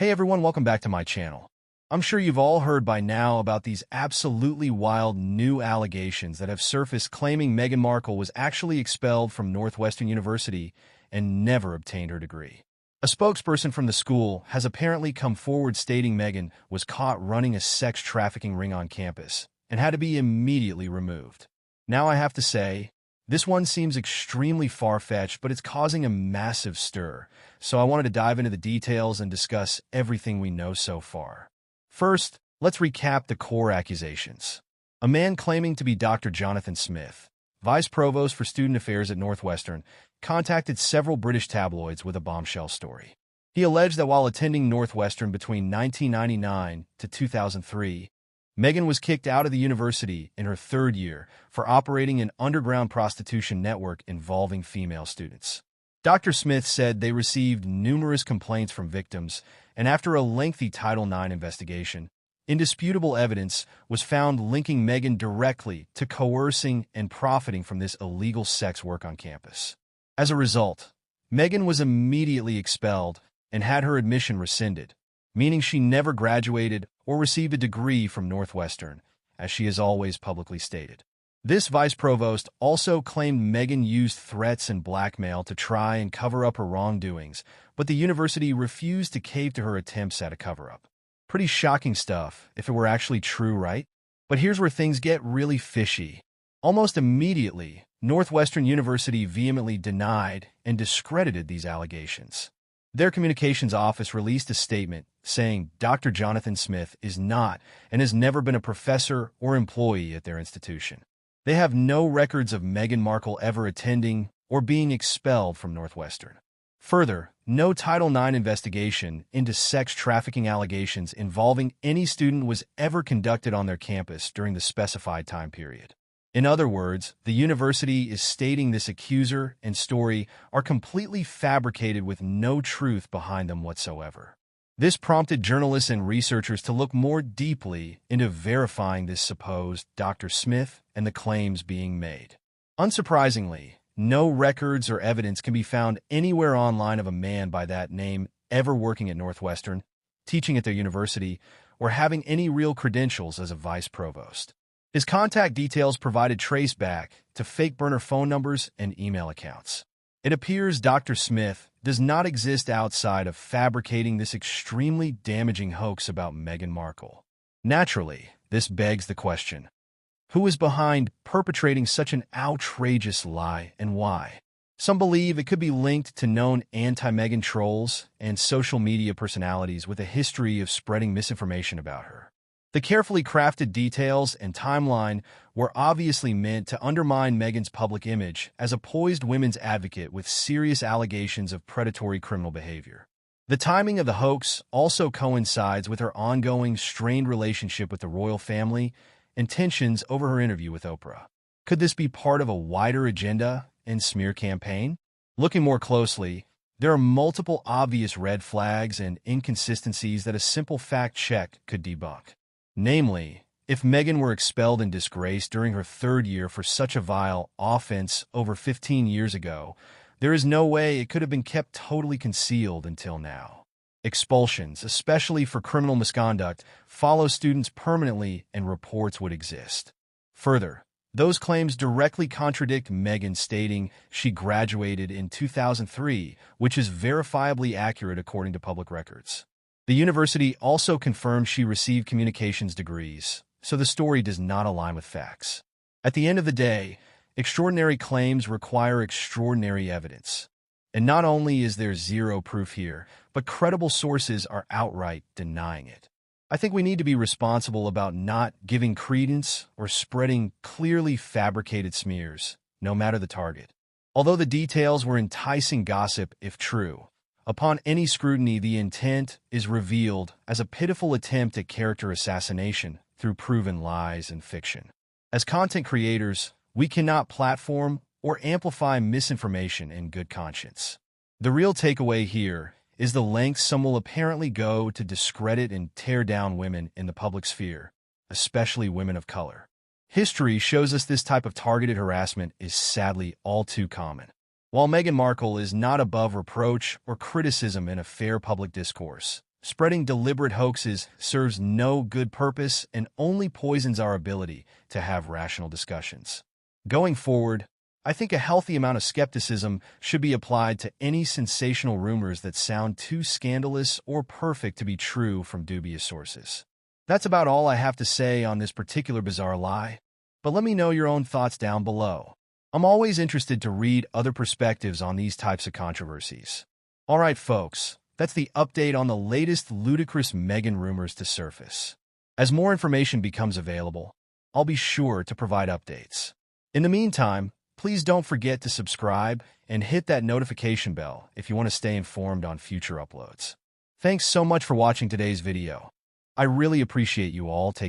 Hey everyone, welcome back to my channel. I'm sure you've all heard by now about these absolutely wild new allegations that have surfaced claiming Meghan Markle was actually expelled from Northwestern University and never obtained her degree. A spokesperson from the school has apparently come forward stating Meghan was caught running a sex trafficking ring on campus and had to be immediately removed. Now I have to say, this one seems extremely far-fetched, but it's causing a massive stir, so I wanted to dive into the details and discuss everything we know so far. First, let's recap the core accusations. A man claiming to be Dr. Jonathan Smith, Vice Provost for Student Affairs at Northwestern, contacted several British tabloids with a bombshell story. He alleged that while attending Northwestern between 1999 to 2003, Meghan was kicked out of the university in her third year for operating an underground prostitution network involving female students. Dr. Smith said they received numerous complaints from victims, and after a lengthy Title IX investigation, indisputable evidence was found linking Meghan directly to coercing and profiting from this illegal sex work on campus. As a result, Meghan was immediately expelled and had her admission rescinded, meaning she never graduated or received a degree from Northwestern, as she has always publicly stated. This vice provost also claimed Meghan used threats and blackmail to try and cover up her wrongdoings, but the university refused to cave to her attempts at a cover-up. Pretty shocking stuff, if it were actually true, right? But here's where things get really fishy. Almost immediately, Northwestern University vehemently denied and discredited these allegations. Their communications office released a statement saying Dr. Jonathan Smith is not and has never been a professor or employee at their institution. They have no records of Meghan Markle ever attending or being expelled from Northwestern. Further, no Title IX investigation into sex trafficking allegations involving any student was ever conducted on their campus during the specified time period. In other words, the university is stating this accuser and story are completely fabricated with no truth behind them whatsoever. This prompted journalists and researchers to look more deeply into verifying this supposed Dr. Smith and the claims being made. Unsurprisingly, no records or evidence can be found anywhere online of a man by that name ever working at Northwestern, teaching at their university, or having any real credentials as a vice provost. His contact details provided trace back to fake burner phone numbers and email accounts. It appears Dr. Smith does not exist outside of fabricating this extremely damaging hoax about Meghan Markle. Naturally, this begs the question, who is behind perpetrating such an outrageous lie and why? Some believe it could be linked to known anti-Meghan trolls and social media personalities with a history of spreading misinformation about her. The carefully crafted details and timeline were obviously meant to undermine Meghan's public image as a poised women's advocate with serious allegations of predatory criminal behavior. The timing of the hoax also coincides with her ongoing strained relationship with the royal family and tensions over her interview with Oprah. Could this be part of a wider agenda and smear campaign? Looking more closely, there are multiple obvious red flags and inconsistencies that a simple fact check could debunk. Namely, if Meghan were expelled in disgrace during her third year for such a vile offense over 15 years ago, there is no way it could have been kept totally concealed until now. Expulsions, especially for criminal misconduct, follow students permanently and reports would exist. Further, those claims directly contradict Meghan stating she graduated in 2003, which is verifiably accurate according to public records. The university also confirmed she received communications degrees, so the story does not align with facts. At the end of the day, extraordinary claims require extraordinary evidence. And not only is there zero proof here, but credible sources are outright denying it. I think we need to be responsible about not giving credence or spreading clearly fabricated smears, no matter the target. Although the details were enticing gossip if true, upon any scrutiny, the intent is revealed as a pitiful attempt at character assassination through proven lies and fiction. As content creators, we cannot platform or amplify misinformation in good conscience. The real takeaway here is the lengths some will apparently go to discredit and tear down women in the public sphere, especially women of color. History shows us this type of targeted harassment is sadly all too common. While Meghan Markle is not above reproach or criticism in a fair public discourse, Spreading deliberate hoaxes serves no good purpose and only poisons our ability to have rational discussions. Going forward, I think a healthy amount of skepticism should be applied to any sensational rumors that sound too scandalous or perfect to be true from dubious sources. That's about all I have to say on this particular bizarre lie, but let me know your own thoughts down below. I'm always interested to read other perspectives on these types of controversies. Alright folks, that's the update on the latest ludicrous Meghan rumors to surface. As more information becomes available, I'll be sure to provide updates. In the meantime, please don't forget to subscribe and hit that notification bell if you want to stay informed on future uploads. Thanks so much for watching today's video. I really appreciate you all taking